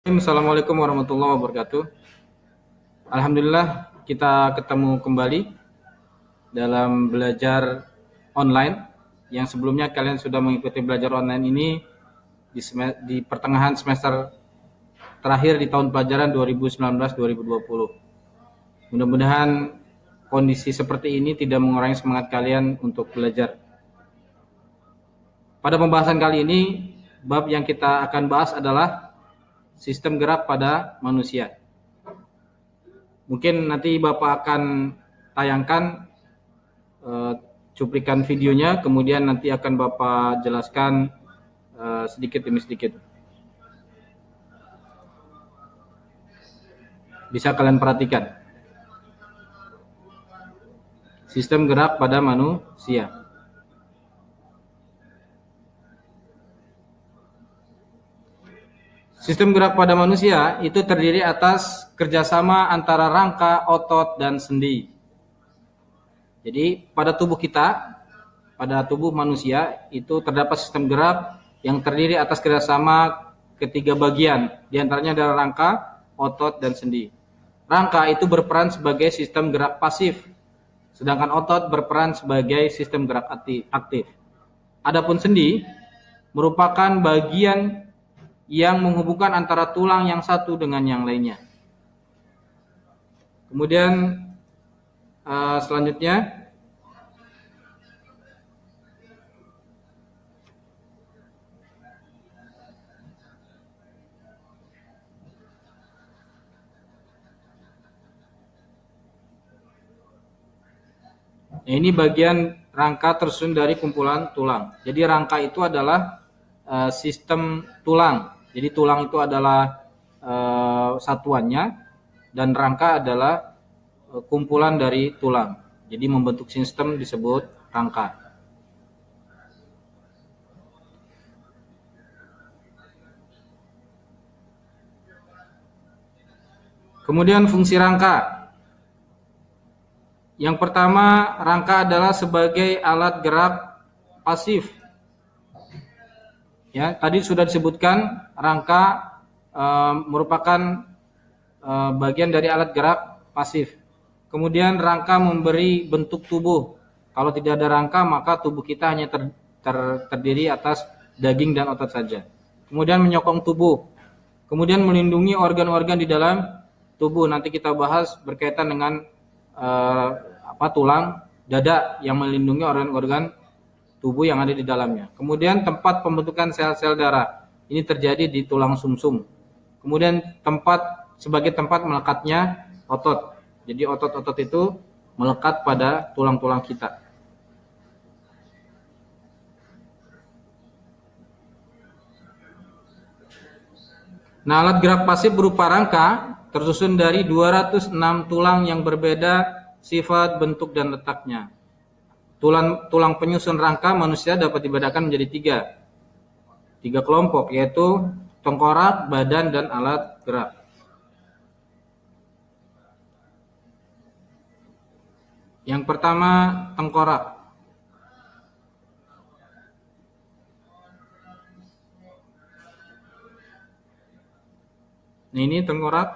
Assalamualaikum warahmatullahi wabarakatuh. Alhamdulillah kita ketemu kembali dalam belajar online. Yang sebelumnya kalian sudah mengikuti belajar online ini di pertengahan semester terakhir di tahun pelajaran 2019-2020. Mudah-mudahan kondisi seperti ini tidak mengurangi semangat kalian untuk belajar. Pada pembahasan kali ini, bab yang kita akan bahas adalah sistem gerak pada manusia. Mungkin nanti Bapak akan tayangkan cuplikan videonya, kemudian nanti akan Bapak jelaskan sedikit demi sedikit. Bisa kalian perhatikan. Sistem gerak pada manusia. Sistem gerak pada manusia itu terdiri atas kerjasama antara rangka, otot, dan sendi. Jadi pada tubuh kita, pada tubuh manusia itu terdapat sistem gerak yang terdiri atas kerjasama ketiga bagian. Di antaranya adalah rangka, otot, dan sendi. Rangka itu berperan sebagai sistem gerak pasif, sedangkan otot berperan sebagai sistem gerak aktif. Adapun sendi merupakan bagian yang menghubungkan antara tulang yang satu dengan yang lainnya. Kemudian selanjutnya ini bagian rangka tersusun dari kumpulan tulang. Jadi rangka itu adalah sistem tulang. Jadi tulang itu adalah satuannya dan rangka adalah kumpulan dari tulang. Jadi membentuk sistem disebut rangka. Kemudian fungsi rangka. Yang pertama, rangka adalah sebagai alat gerak pasif. Ya, tadi sudah disebutkan rangka merupakan bagian dari alat gerak pasif. Kemudian rangka memberi bentuk tubuh. Kalau tidak ada rangka, maka tubuh kita hanya terdiri atas daging dan otot saja. Kemudian menyokong tubuh. Kemudian melindungi organ-organ di dalam tubuh. Nanti kita bahas berkaitan dengan tulang dada yang melindungi organ-organ tubuh yang ada di dalamnya. Kemudian tempat pembentukan sel-sel darah. Ini terjadi di tulang sumsum. Kemudian sebagai tempat melekatnya otot. Jadi otot-otot itu melekat pada tulang-tulang kita. Nah, alat gerak pasif berupa rangka tersusun dari 206 tulang yang berbeda sifat, bentuk, dan letaknya. Tulang penyusun rangka manusia dapat dibedakan menjadi tiga kelompok, yaitu tengkorak, badan, dan alat gerak. Yang pertama, tengkorak. Nah, ini tengkorak.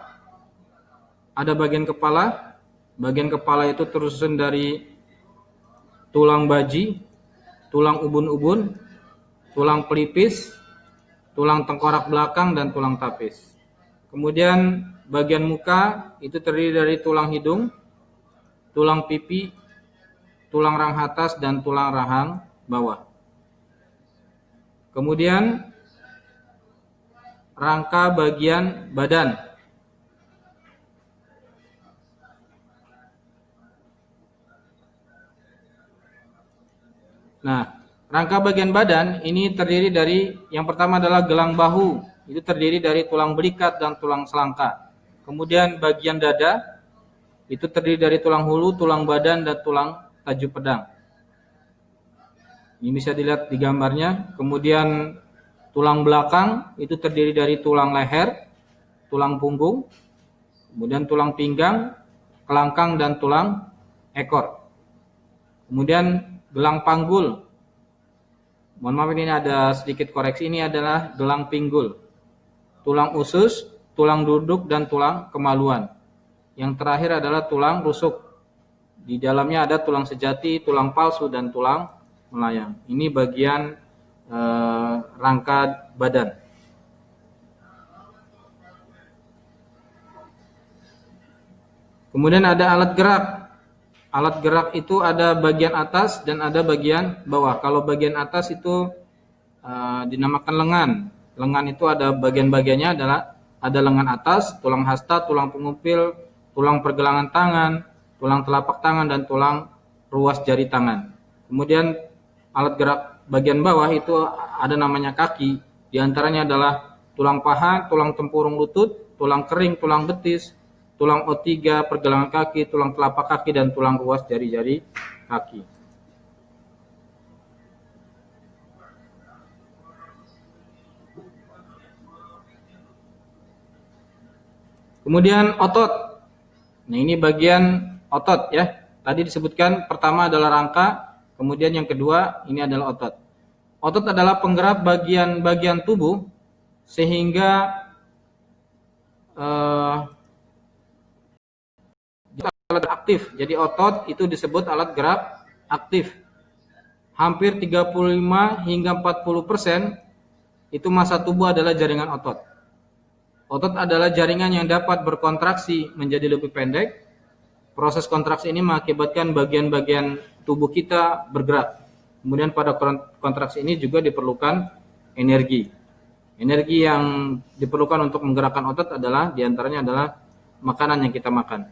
Ada bagian kepala. Bagian kepala itu tersusun dari tulang baji, tulang ubun-ubun, tulang pelipis, tulang tengkorak belakang, dan tulang tapis. Kemudian bagian muka itu terdiri dari tulang hidung, tulang pipi, tulang rahang atas, dan tulang rahang bawah. Kemudian rangka bagian badan. Nah, rangka bagian badan ini terdiri dari, yang pertama adalah gelang bahu. Itu terdiri dari tulang belikat dan tulang selangka. Kemudian bagian dada itu terdiri dari tulang hulu, tulang badan, dan tulang taju pedang. Ini bisa dilihat di gambarnya. Kemudian tulang belakang itu terdiri dari tulang leher, tulang punggung, kemudian tulang pinggang, kelangkang, dan tulang ekor. Kemudian gelang panggul. Mohon maaf, ini ada sedikit koreksi. Ini adalah gelang pinggul. Tulang usus, tulang duduk dan tulang kemaluan. Yang terakhir adalah tulang rusuk. Di dalamnya ada tulang sejati, tulang palsu, dan tulang melayang. Ini bagian rangka badan. Kemudian ada alat gerak. Alat gerak itu ada bagian atas dan ada bagian bawah. Kalau bagian atas itu dinamakan lengan. Lengan itu ada bagian-bagiannya adalah ada lengan atas, tulang hasta, tulang pengupil, tulang pergelangan tangan, tulang telapak tangan, dan tulang ruas jari tangan. Kemudian alat gerak bagian bawah itu ada namanya kaki. Di antaranya adalah tulang paha, tulang tempurung lutut, tulang kering, tulang betis, tulang O3, pergelangan kaki, tulang telapak kaki, dan tulang ruas jari-jari kaki. Kemudian otot. Nah, ini bagian otot ya. Tadi disebutkan pertama adalah rangka, kemudian yang kedua ini adalah otot. Otot adalah penggerak bagian-bagian tubuh sehingga alat aktif. Jadi otot itu disebut alat gerak aktif. Hampir 35 hingga 40% itu massa tubuh adalah jaringan otot. Otot adalah jaringan yang dapat berkontraksi menjadi lebih pendek. Proses kontraksi ini mengakibatkan bagian-bagian tubuh kita bergerak. Kemudian pada kontraksi ini juga diperlukan energi. Energi yang diperlukan untuk menggerakkan otot adalah diantaranya adalah makanan yang kita makan.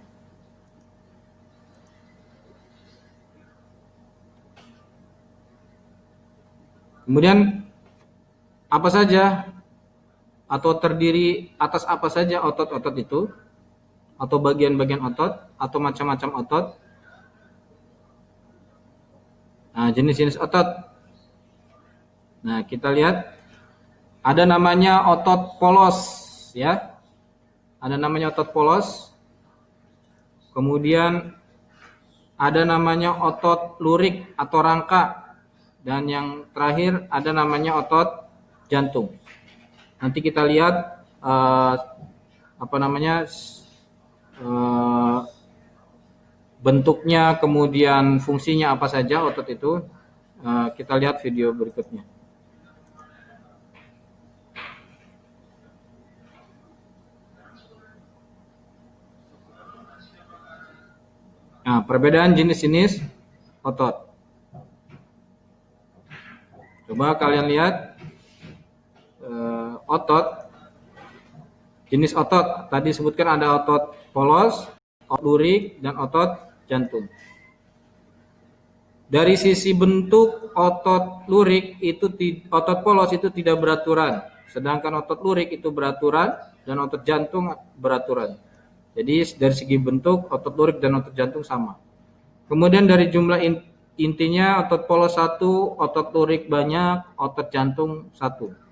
Kemudian apa saja atau terdiri atas apa saja otot-otot itu, atau bagian-bagian otot, atau macam-macam otot. Nah, jenis-jenis otot. Nah, kita lihat ada namanya otot polos ya. Ada namanya otot polos. Kemudian ada namanya otot lurik atau rangka, dan yang terakhir ada namanya otot jantung. Nanti kita lihat bentuknya, kemudian fungsinya apa saja otot itu. Kita lihat video berikutnya. Nah, perbedaan jenis-jenis otot. Coba kalian lihat otot. Jenis otot tadi sebutkan ada otot polos, otot lurik, dan otot jantung. Dari sisi bentuk otot lurik itu otot polos itu tidak beraturan, sedangkan otot lurik itu beraturan dan otot jantung beraturan. Jadi dari segi bentuk otot lurik dan otot jantung sama. Kemudian dari jumlah intinya otot polos 1, otot lurik banyak, otot jantung 1.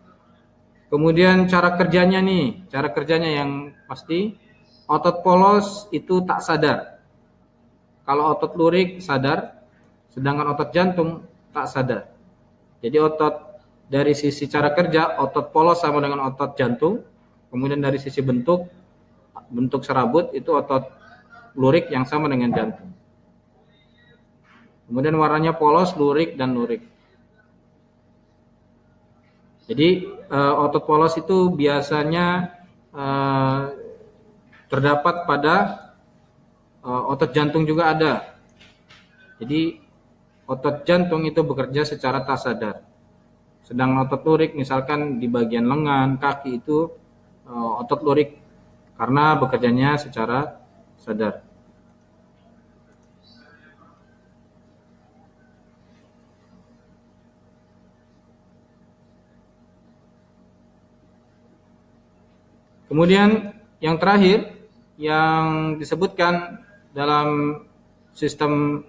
Kemudian cara kerjanya nih, cara kerjanya yang pasti otot polos itu tak sadar. Kalau otot lurik sadar, sedangkan otot jantung tak sadar. Jadi otot dari sisi cara kerja, otot polos sama dengan otot jantung. Kemudian dari sisi bentuk serabut itu otot lurik yang sama dengan jantung. Kemudian warnanya polos, lurik, dan lurik. Jadi otot polos itu biasanya terdapat pada otot jantung juga ada. Jadi otot jantung itu bekerja secara tak sadar. Sedang otot lurik misalkan di bagian lengan, kaki itu otot lurik karena bekerjanya secara sadar. Kemudian yang terakhir yang disebutkan dalam sistem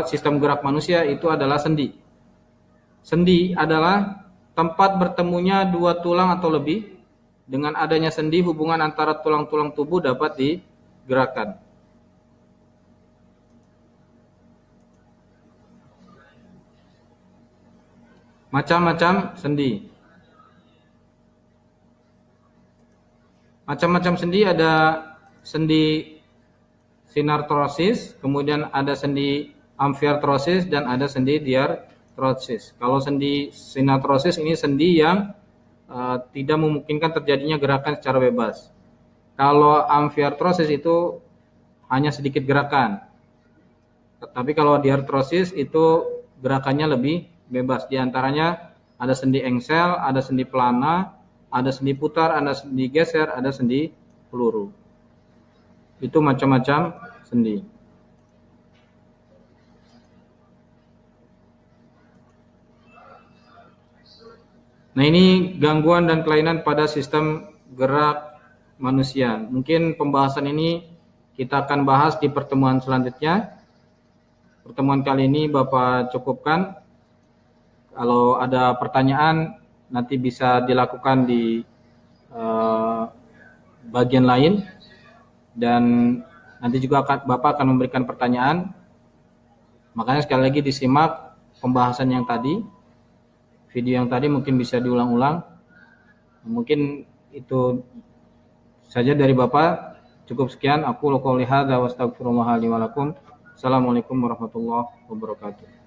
sistem gerak manusia itu adalah sendi. Sendi adalah tempat bertemunya dua tulang atau lebih. Dengan adanya sendi, hubungan antara tulang-tulang tubuh dapat digerakkan. Macam-macam sendi. Macam-macam sendi, ada sendi sinartrosis, kemudian ada sendi amfiartrosis, dan ada sendi diartrosis. Kalau sendi sinartrosis ini sendi yang tidak memungkinkan terjadinya gerakan secara bebas. Kalau amfiartrosis itu hanya sedikit gerakan. Tapi kalau diartrosis itu gerakannya lebih bebas. Di antaranya ada sendi engsel, ada sendi pelana, ada sendi putar, ada sendi geser, ada sendi peluru. Itu macam-macam sendi. Nah, ini gangguan dan kelainan pada sistem gerak manusia. Mungkin pembahasan ini kita akan bahas di pertemuan selanjutnya. Pertemuan kali ini Bapak cukupkan. Kalau ada pertanyaan nanti bisa dilakukan di bagian lain, dan nanti juga Bapak akan memberikan pertanyaan. Makanya sekali lagi disimak pembahasan yang tadi, video yang tadi mungkin bisa diulang-ulang. Mungkin itu saja dari Bapak. Cukup sekian. Aku qouli hadza wa astaghfirullah li wa lakum. Assalamualaikum warahmatullahi wabarakatuh.